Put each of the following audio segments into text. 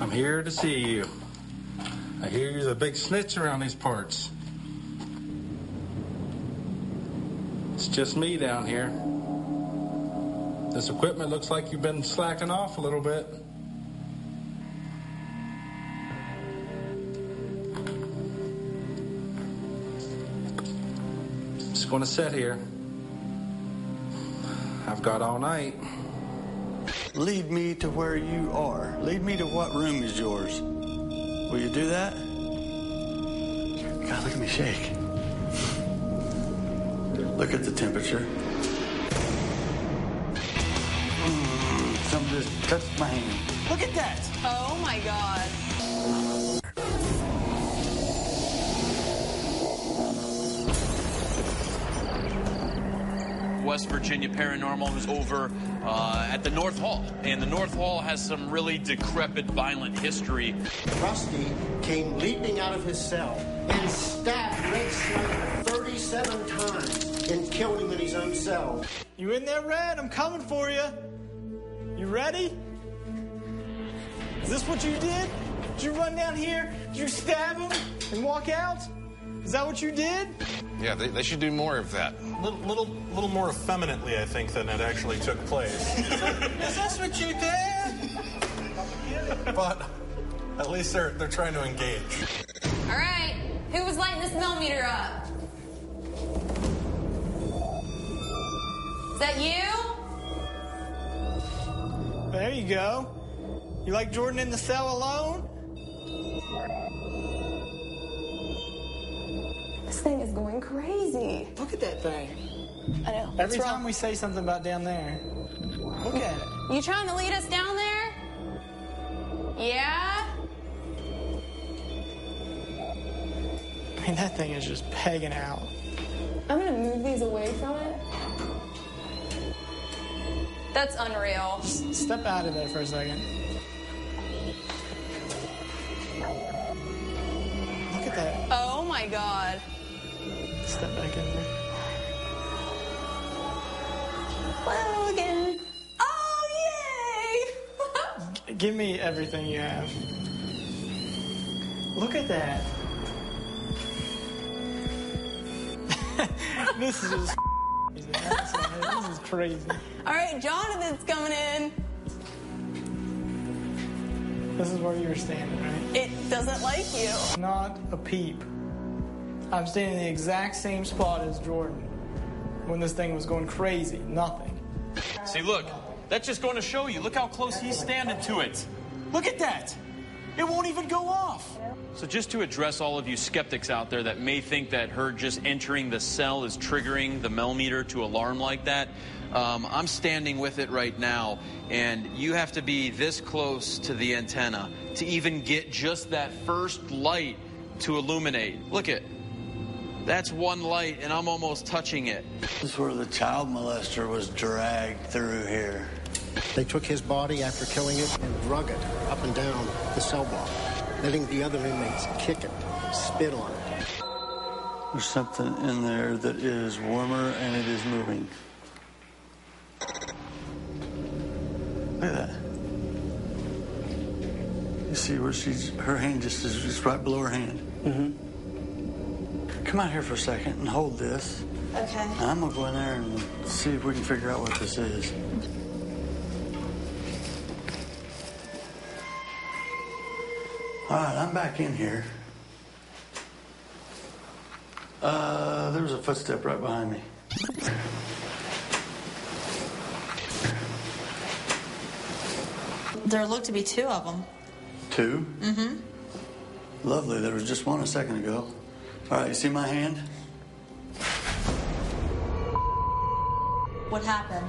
I'm here to see you. I hear you're the big snitch around these parts. It's just me down here. This equipment looks like you've been slacking off a little bit. Just gonna sit here. I've got all night. Lead me to where you are. Lead me to what room is yours. Will you do that? God, look at me shake. Look at the temperature. Something just touched my hand. Look at that! Oh my God. West Virginia Paranormal is over at the North Hall. And the North Hall has some really decrepit, violent history. Rusty came leaping out of his cell and stabbed Red Slater 37 times and killed him in his own cell. You in there, Red? I'm coming for you. You ready? Is this what you did? Did you run down here? Did you stab him and walk out? Is that what you did? Yeah, they should do more of that. Little more effeminately, I think, than it actually took place. Is this what you did? But at least they're trying to engage. All right, who was lighting this millimeter up? Is that you? There you go. You like Jordan in the cell alone? This thing is going crazy. Look at that thing. I know. Every time we say something about down there, look at it. You trying to lead us down there? Yeah? I mean, that thing is just pegging out. I'm gonna move these away from it. That's unreal. Step out of there for a second. Look at that. Oh my God. Step back in there. Logan. Oh, yay! Give me everything you have. Look at that. This is just crazy. This is crazy. All right, Jonathan's coming in. This is where you were standing, right? It doesn't like you. Not a peep. I'm standing in the exact same spot as Jordan when this thing was going crazy. Nothing. See, look, that's just going to show you. Look how close he's standing to it. Look at that. It won't even go off. So just to address all of you skeptics out there that may think that her just entering the cell is triggering the millimeter to alarm like that, I'm standing with it right now, and you have to be this close to the antenna to even get just that first light to illuminate. Look at, that's one light, and I'm almost touching it. This is where the child molester was dragged through here. They took his body after killing it and drug it up and down the cell block, letting the other inmates kick it, spit on it. There's something in there that is warmer and it is moving. Look at that. You see where her hand just is just right below her hand. Mm-hmm. Come out here for a second and hold this. Okay. I'm gonna go in there and see if we can figure out what this is. All right, I'm back in here. There was a footstep right behind me. There looked to be two of them. Two? Mm-hmm. Lovely. There was just one a second ago. All right, you see my hand? What happened?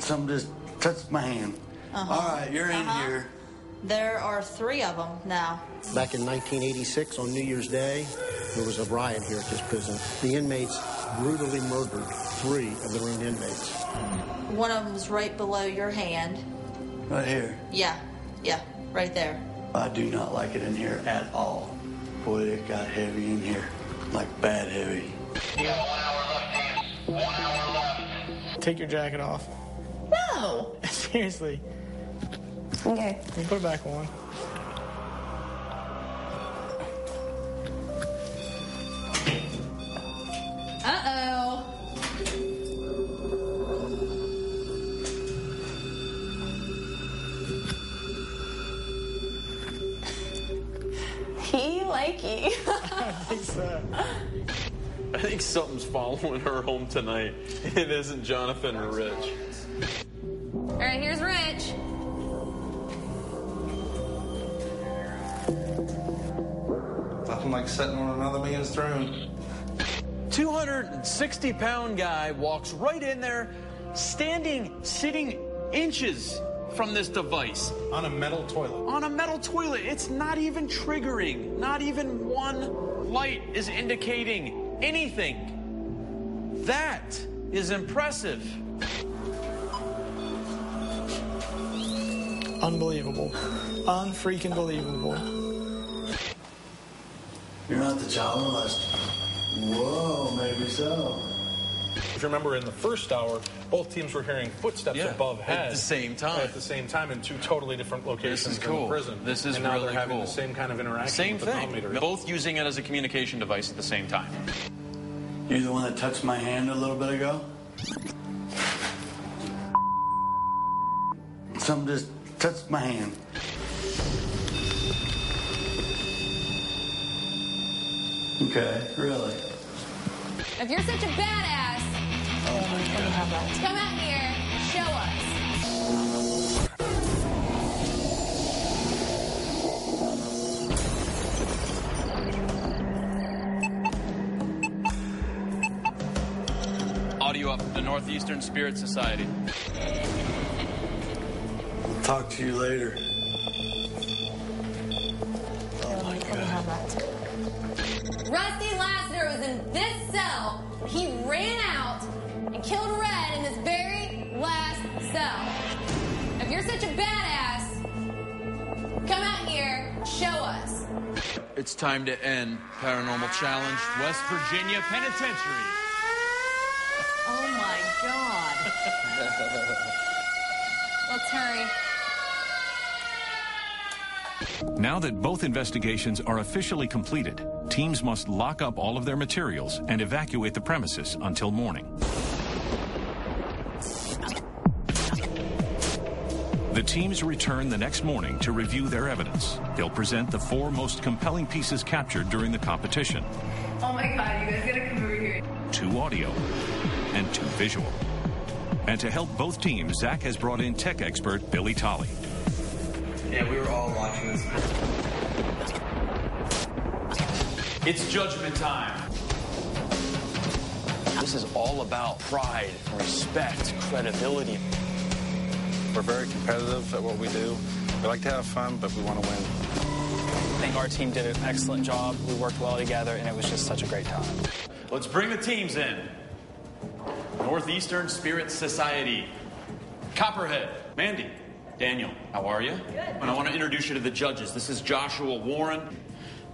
Something just touched my hand. All right, you're in here. There are three of them now. Back in 1986, on New Year's Day, there was a riot here at this prison. The inmates brutally murdered 3 of the arraigned inmates. One of them was right below your hand. Right here. Yeah, right there. I do not like it in here at all. Boy, it got heavy in here. Like bad heavy. You got 1 hour left, Dan. 1 hour left. Take your jacket off. No! Seriously. Okay. You put it back on. Uh-oh. He like you. I think so. I think something's following her home tonight. It isn't Jonathan or Rich. All right, here's Rich. Nothing like sitting on another man's throne. 260-pound guy walks right in there, sitting inches from this device. On a metal toilet. On a metal toilet. It's not even triggering. Not even one light is indicating anything. That is impressive. Unbelievable. Unfreaking believable. You're not the child molester. Whoa, maybe so. If you remember in the first hour, both teams were hearing footsteps above head. At the same time. At the same time in two totally different locations This is cool. in the prison. This is and now really they're having cool. the same kind of interaction Same with the thing. thermometer. Both using it as a communication device at the same time. You the one that touched my hand a little bit ago? Something just touched my hand. Okay, really? If you're such a badass, come out here and show us. Audio up, the Northeastern Spirit Society. Talk to you later. Rusty Lassiter was in this cell. He ran out and killed Red in this very last cell. If you're such a badass, come out here and show us. It's time to end Paranormal Challenge, West Virginia Penitentiary. Oh my God. Let's hurry. Now that both investigations are officially completed, teams must lock up all of their materials and evacuate the premises until morning. The teams return the next morning to review their evidence. They'll present the 4 most compelling pieces captured during the competition. Oh my God, you guys gotta come over here. 2 audio and 2 visual. And to help both teams, Zach has brought in tech expert Billy Tolley. Yeah, we were all watching this. It's judgment time. This is all about pride, respect, credibility. We're very competitive at what we do. We like to have fun, but we want to win. I think our team did an excellent job. We worked well together, and it was just such a great time. Let's bring the teams in. Northeastern Spirit Society. Copperhead. Mandy. Daniel, how are you? Good. And I want to introduce you to the judges. This is Joshua Warren.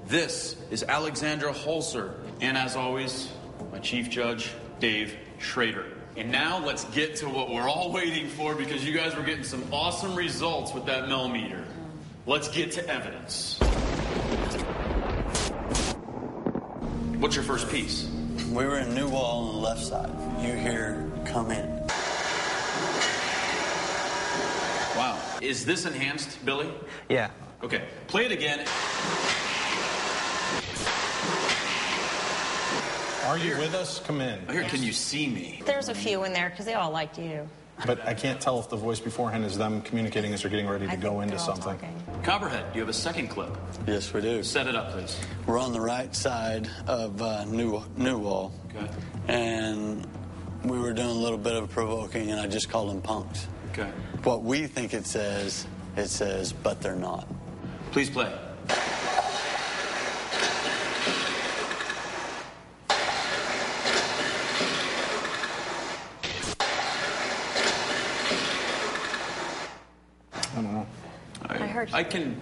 This is Alexandra Holzer. And as always, my chief judge, Dave Schrader. And now let's get to what we're all waiting for, because you guys were getting some awesome results with that millimeter. Let's get to evidence. What's your first piece? We were in New Wall on the left side. You hear, come in. Wow. Is this enhanced, Billy? Yeah. Okay. Play it again. Are you with us? Come in. Here, can you see me? There's a few in there because they all liked you. But I can't tell if the voice beforehand is them communicating as they're getting ready to go into something. Copperhead, do you have a second clip? Yes, we do. Set it up, please. We're on the right side of New Wall. Okay. And we were doing a little bit of provoking, and I just called them punks. Okay. What we think it says, but they're not. Please play. I don't know. I can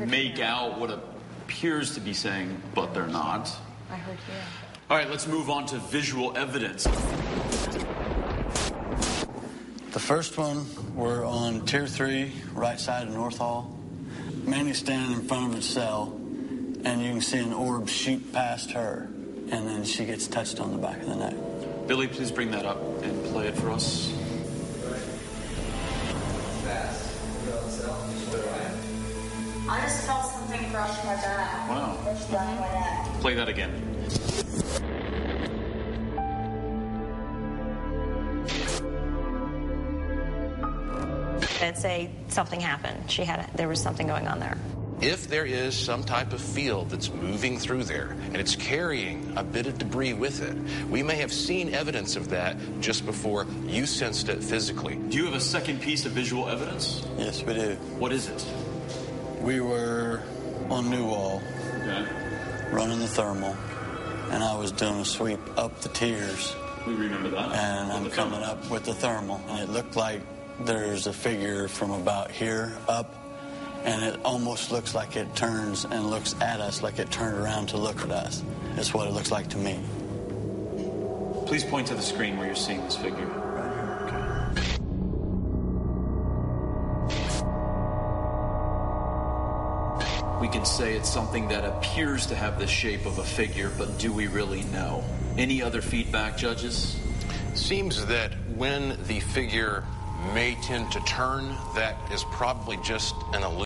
make out what appears to be saying, but they're not. I heard you. All right, let's move on to visual evidence. The first one, we're on Tier 3, right side of North Hall. Manny's standing in front of his cell, and you can see an orb shoot past her, and then she gets touched on the back of the neck. Billy, please bring that up and play it for us. I just felt something brush my back. Wow. Brush my back. Play that again. I'd say something happened. There was something going on there. If there is some type of field that's moving through there and it's carrying a bit of debris with it, we may have seen evidence of that just before you sensed it physically. Do you have a second piece of visual evidence? Yes, we do. What is it? We were on New Wall, running the thermal, and I was doing a sweep up the tiers. We remember that. And I'm coming up with the thermal, and it looked like there's a figure from about here up, and it almost looks like it turns and looks at us like it turned around to look at us. That's what it looks like to me. Please point to the screen where you're seeing this figure. We can say it's something that appears to have the shape of a figure, but do we really know? Any other feedback, judges? Seems that when the figure may tend to turn, that is probably just an illusion.